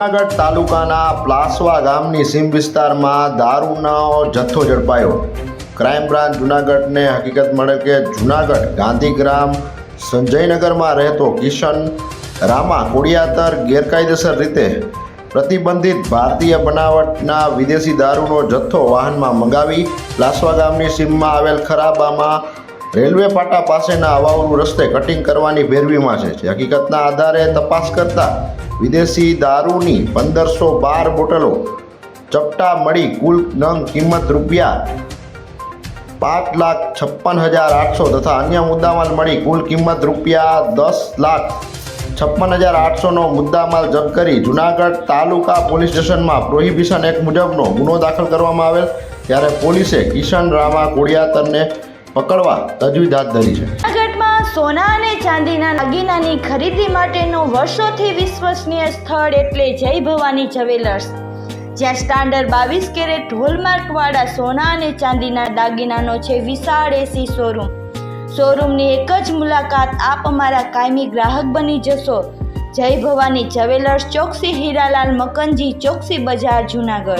જૂનાગઢ તાલુકાના પ્લાસવા ગામની સીમ વિસ્તારમાં દારૂનો જથ્થો ઝડપાયો। ક્રાઇમ બ્રાન્ચ જૂનાગઢને હકીકત મળે કે જૂનાગઢ ગાંધીગ્રામ સંજયનગરમાં રહેતો કિશન રામા કોડિયાતર ગેરકાયદેસર રીતે પ્રતિબંધિત ભારતીય બનાવટના વિદેશી દારૂનો જથ્થો વાહનમાં મંગાવી પ્લાસવા ગામની સીમમાં આવેલ ખરાબામાં રેલવે પાટા પાસેના અવાવરૂ રસ્તે કટિંગ કરવાની ભેરવીમાં છે। હકીકતના આધારે તપાસ કરતા વિદેશી દારૂની 1512 બોટલો ચપટા મળી કુલ નંગ કિંમત ₹5,56,800 તથા અન્ય મુદ્દામાલ મળી કુલ કિંમત ₹10,56,800નો મુદ્દામાલ જપ્ત કરી જૂનાગઢ તાલુકા પોલીસ સ્ટેશનમાં પ્રોહિબિશન એક્ટ મુજબનો ગુનો દાખલ કરવામાં આવેલ। ત્યારે પોલીસે કિશન રામા કોડિયાતરને પકડવા તજવીજ હાથ ધરી છે। જૂનાગઢમાં સોના અને ચાંદીના દાગીનાની ખરીદી માટેનું વર્ષોથી વિશ્વસનીય સ્થળ એટલે જય ભવાની જ્વેલર્સ, જ્યાં સ્ટાન્ડર્ડ 22 કેરેટ હોલમાર્કવાળા સોના અને ચાંદીના દાગીનાનો છે વિશાળ એસી શોરૂમની એક જ મુલાકાત આપ અમારા કાયમી ગ્રાહક બની જશો। જય ભવાની જ્વેલર્સ, ચોકસી હીરાલાલ મકનજી, ચોકસી બજાર, જૂનાગઢ।